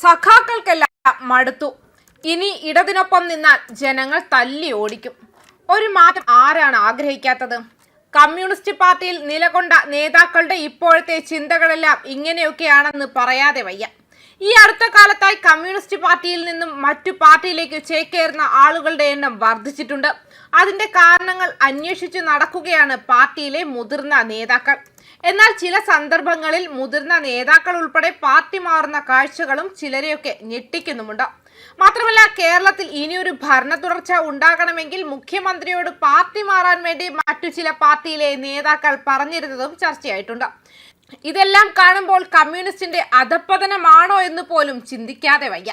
സഖാക്കൾക്കെല്ലാം മടുത്തു. ഇനി ഇടതിനൊപ്പം നിന്നാൽ ജനങ്ങൾ തല്ലി ഓടിക്കും. ഒരു മാറ്റം ആരാണ് ആഗ്രഹിക്കാത്തത്? കമ്മ്യൂണിസ്റ്റ് പാർട്ടിയിൽ നിലകൊണ്ട നേതാക്കളുടെ ഇപ്പോഴത്തെ ചിന്തകളെല്ലാം ഇങ്ങനെയൊക്കെയാണെന്ന് പറയാതെ വയ്യ. ഈ അടുത്ത കാലത്തായി കമ്മ്യൂണിസ്റ്റ് പാർട്ടിയിൽ നിന്നും മറ്റു പാർട്ടിയിലേക്ക് ചേക്കേറുന്ന ആളുകളുടെ എണ്ണം വർദ്ധിച്ചിട്ടുണ്ട്. അതിന്റെ കാരണങ്ങൾ അന്വേഷിച്ചു നടക്കുകയാണ് പാർട്ടിയിലെ മുതിർന്ന നേതാക്കൾ. എന്നാൽ ചില സന്ദർഭങ്ങളിൽ മുതിർന്ന നേതാക്കൾ ഉൾപ്പെടെ പാർട്ടി മാറുന്ന കാഴ്ചകളും ചിലരെയൊക്കെ ഞെട്ടിക്കുന്നുമുണ്ട്. മാത്രമല്ല, കേരളത്തിൽ ഇനിയൊരു ഭരണ തുടർച്ച ഉണ്ടാകണമെങ്കിൽ മുഖ്യമന്ത്രിയോട് പാർട്ടി മാറാൻ വേണ്ടി മറ്റു ചില പാർട്ടിയിലെ നേതാക്കൾ പറഞ്ഞിരുന്നതും ചർച്ചയായിട്ടുണ്ട്. ഇതെല്ലാം കാണുമ്പോൾ കമ്മ്യൂണിസ്റ്റിന്റെ അധപ്പതനമാണോ എന്ന് പോലും ചിന്തിക്കാതെ വയ്യ.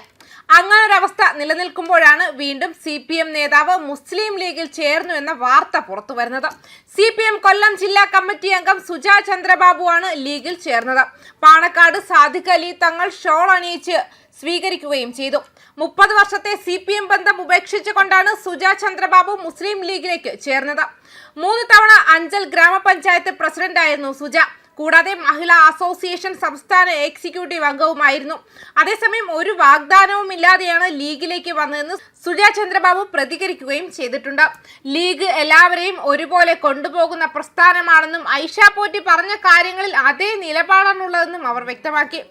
അങ്ങനൊരവസ്ഥ നിലനിൽക്കുമ്പോഴാണ് വീണ്ടും CPM നേതാവ് മുസ്ലിം ലീഗിൽ ചേർന്നു എന്ന വാർത്ത പുറത്തു വരുന്നത്. CPM കൊല്ലം ജില്ലാ കമ്മിറ്റി അംഗം സുജാ ചന്ദ്രബാബു ആണ് ലീഗിൽ ചേർന്നത്. പാണക്കാട് സാദിഖ് അലി തങ്ങൾ ഷോൾ അണിയിച്ച് സ്വീകരിക്കുകയും ചെയ്തു. 30 വർഷത്തെ CPM ബന്ധം ഉപേക്ഷിച്ചുകൊണ്ടാണ് സുജാ ചന്ദ്രബാബു മുസ്ലിം ലീഗിലേക്ക് ചേർന്നത്. 3 തവണ അഞ്ചൽ ഗ്രാമപഞ്ചായത്ത് പ്രസിഡന്റായിരുന്നു സുജ. കൂടാതെ മഹിളാ അസോസിയേഷൻ സംസ്ഥാന എക്സിക്യൂട്ടീവ് അംഗവുമായിരുന്നു. അതേസമയം ഒരു വാഗ്ദാനവും ഇല്ലാതെയാണ് ലീഗിലേക്ക് വന്നതെന്ന് സുജാ ചന്ദ്രബാബു പ്രതികരിക്കുകയും ചെയ്തിട്ടുണ്ട്. ലീഗ് എല്ലാവരെയും ഒരുപോലെ കൊണ്ടുപോകുന്ന പ്രസ്ഥാനമാണെന്നും ഐഷ പോറ്റി പറഞ്ഞ കാര്യങ്ങളിൽ അതേ നിലപാടാണുള്ളതെന്നും അവർ വ്യക്തമാക്കി.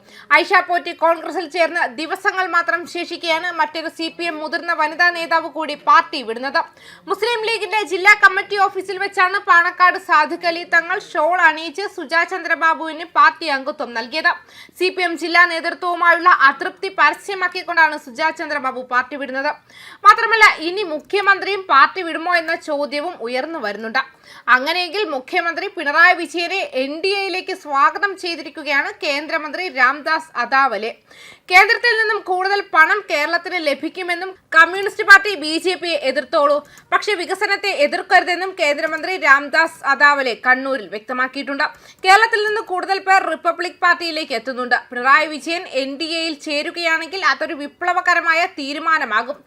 ഐഷ പോറ്റി കോൺഗ്രസിൽ ചേർന്ന് ദിവസങ്ങൾ മാത്രം ശേഷിക്കെയാണ് മറ്റൊരു CPM മുതിർന്ന വനിതാ നേതാവ് കൂടി പാർട്ടി വിടുന്നത്. മുസ്ലിം ലീഗിന്റെ ജില്ലാ കമ്മിറ്റി ഓഫീസിൽ വെച്ചാണ് പാണക്കാട് സാദിഖ് അലി തങ്ങൾ ഷോൾ അണിയിച്ച് സുജാ ചന്ദ്രബാബുവിന് പാർട്ടി അംഗത്വം നൽകിയത്. CPM ജില്ലാ നേതൃത്വവുമായുള്ള അതൃപ്തി പരസ്യമാക്കിക്കൊണ്ടാണ് സുജാ ചന്ദ്രബാബു പാർട്ടി വിടുന്നത്. മാത്രമല്ല, ഇനി മുഖ്യമന്ത്രിയും പാർട്ടി വിടുമോ എന്ന ചോദ്യവും ഉയർന്നു വരുന്നുണ്ട്. അങ്ങനെയെങ്കിൽ മുഖ്യമന്ത്രി പിണറായി വിജയനെ NDAയിലേക്ക് സ്വാഗതം ചെയ്തിരിക്കുകയാണ് കേന്ദ്രമന്ത്രി രാംദാസ് അതാവലെ. കേന്ദ്രത്തിൽ നിന്നും കൂടുതൽ പണം കേരളത്തിന് ലഭിക്കുമെന്നും കമ്മ്യൂണിസ്റ്റ് പാർട്ടി BJPയെ എതിർത്തോളൂ, പക്ഷേ വികസനത്തെ എതിർക്കരുതെന്നും കേന്ദ്രമന്ത്രി രാംദാസ് അതാവലെ കണ്ണൂരിൽ വ്യക്തമാക്കിയിട്ടുണ്ട്. കേരളത്തിൽ നിന്ന് കൂടുതൽ പേർ റിപ്പബ്ലിക് പാർട്ടിയിലേക്ക് എത്തുന്നുണ്ട്. പിണറായി വിജയൻ NDAയിൽ ചേരുകയാണെങ്കിൽ അതൊരു വിപ്ലവകരമായ തീരുമാനമാകും.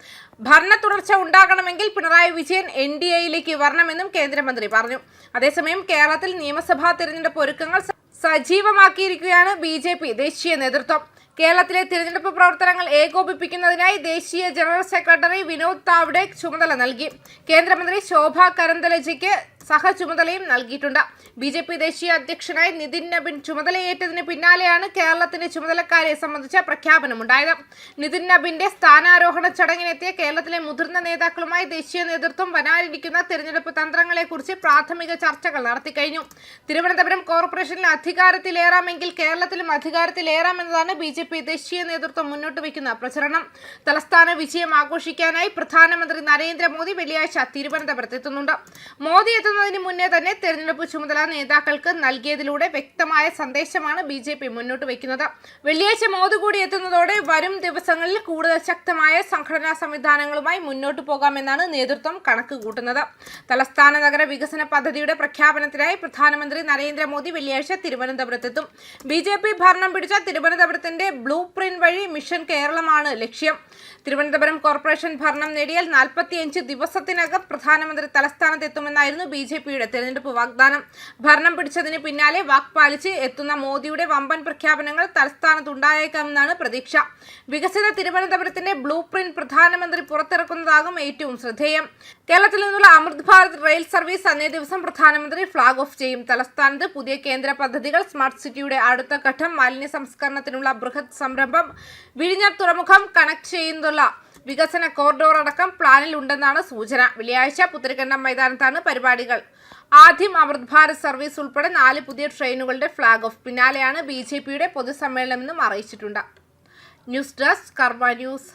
ഭരണ തുടർച്ച ഉണ്ടാകണമെങ്കിൽ പിണറായി വിജയൻ NDAയിലേക്ക് വരണമെന്നും കേന്ദ്രമന്ത്രി പറഞ്ഞു. അതേസമയം കേരളത്തിൽ നിയമസഭാ തിരഞ്ഞെടുപ്പ് ഒരുക്കങ്ങൾ സജീവമാക്കിയിരിക്കുകയാണ് BJP ദേശീയ നേതൃത്വം. കേരളത്തിലെ തിരഞ്ഞെടുപ്പ് പ്രവർത്തനങ്ങൾ ഏകോപിപ്പിക്കുന്നതിനായി ദേശീയ ജനറൽ സെക്രട്ടറി വിനോദ് താവ്ഡെ ചുമതല നൽകി. കേന്ദ്രമന്ത്രി ശോഭ കരന്തലജയ്ക്ക് സഹചുമതലയും നൽകിയിട്ടുണ്ട്. BJP ദേശീയ അധ്യക്ഷനായി നിതിൻ നബിൻ ചുമതലയേറ്റതിന് പിന്നാലെയാണ് കേരളത്തിന്റെ ചുമതലക്കാരെ സംബന്ധിച്ച പ്രഖ്യാപനമുണ്ടായത്. നിതിൻ നബിന്റെ സ്ഥാനാരോഹണ ചടങ്ങിനെത്തിയ കേരളത്തിലെ മുതിർന്ന നേതാക്കളുമായി ദേശീയ നേതൃത്വം വരാനിരിക്കുന്ന തിരഞ്ഞെടുപ്പ് തന്ത്രങ്ങളെക്കുറിച്ച് പ്രാഥമിക ചർച്ചകൾ നടത്തിക്കഴിഞ്ഞു. തിരുവനന്തപുരം കോർപ്പറേഷനിൽ അധികാരത്തിലേറാമെങ്കിൽ കേരളത്തിലും അധികാരത്തിലേറാമെന്നതാണ് BJP ദേശീയ നേതൃത്വം മുന്നോട്ട് വയ്ക്കുന്ന പ്രചരണം. തലസ്ഥാന വിജയം ആഘോഷിക്കാനായി പ്രധാനമന്ത്രി നരേന്ദ്രമോദി വെള്ളിയാഴ്ച തിരുവനന്തപുരത്ത് എത്തുന്നുണ്ട്. മോദി എത്തുന്നതിന് മുന്നേ തന്നെ തെരഞ്ഞെടുപ്പ് ചുമതല നേതാക്കൾക്ക് നൽകിയതിലൂടെ വ്യക്തമായ സന്ദേശമാണ് BJP മുന്നോട്ട് വയ്ക്കുന്നത്. വെള്ളിയാഴ്ച മോദി കൂടി എത്തുന്നതോടെ വരും ദിവസങ്ങളിൽ കൂടുതൽ ശക്തമായ സംഘടനാ സംവിധാനങ്ങളുമായി മുന്നോട്ട് പോകാമെന്നാണ് നേതൃത്വം കണക്ക് കൂട്ടുന്നത്. തലസ്ഥാന നഗര വികസന പദ്ധതിയുടെ പ്രഖ്യാപനത്തിനായി പ്രധാനമന്ത്രി നരേന്ദ്രമോദി വെള്ളിയാഴ്ച തിരുവനന്തപുരത്തെത്തും. BJP ഭരണം പിടിച്ച തിരുവനന്തപുരത്തിന്റെ ബ്ലൂ പ്രിന്റ് വഴി മിഷൻ കേരളമാണ് ലക്ഷ്യം. തിരുവനന്തപുരം കോർപ്പറേഷൻ ഭരണം നേടിയാൽ 45 ദിവസത്തിനകം പ്രധാനമന്ത്രി തലസ്ഥാനത്തെത്തുമെന്നായിരുന്നു BJPയുടെ തെരഞ്ഞെടുപ്പ് വാഗ്ദാനം. ഭരണം പിടിച്ചതിന് പിന്നാലെ വാക്പാലിച്ച് എത്തുന്ന മോദിയുടെ വമ്പൻ പ്രഖ്യാപനങ്ങൾ തലസ്ഥാനത്തുണ്ടായേക്കാമെന്നാണ് പ്രതീക്ഷ. വികസിത തിരുവനന്തപുരത്തിന്റെ ബ്ലൂ പ്രിന്റ് പ്രധാനമന്ത്രി പുറത്തിറക്കുന്നതാകും ഏറ്റവും ശ്രദ്ധേയം. കേരളത്തിൽ നിന്നുള്ള അമൃത് ഭാരത് റെയിൽ സർവീസ് അന്നേ ദിവസം പ്രധാനമന്ത്രി ഫ്ളാഗ് ഓഫ് ചെയ്യും. തലസ്ഥാനത്ത് പുതിയ കേന്ദ്ര പദ്ധതികൾ, സ്മാർട്ട് സിറ്റിയുടെ അടുത്ത ഘട്ടം, മാലിന്യ സംസ്കരണത്തിനുള്ള ബൃഹത് സംരംഭം, വിഴിഞ്ഞം തുറമുഖം കണക്ട് ചെയ്യുന്നുള്ള വികസന കോറിഡോർ അടക്കം പ്ലാനിൽ ഉണ്ടെന്നാണ് സൂചന. വെള്ളിയാഴ്ച പുത്തരിക്കണ്ടം മൈതാനത്താണ് പരിപാടികൾ. ആദ്യം അമൃത് ഭാരത് സർവീസ് ഉൾപ്പെടെ 4 പുതിയ ട്രെയിനുകളുടെ ഫ്ളാഗ് ഓഫ്. പിന്നാലെയാണ് BJPയുടെ പൊതുസമ്മേളനമെന്നും അറിയിച്ചിട്ടുണ്ട്. ന്യൂസ് ഡെസ്ക് കർമ്മ ന്യൂസ്.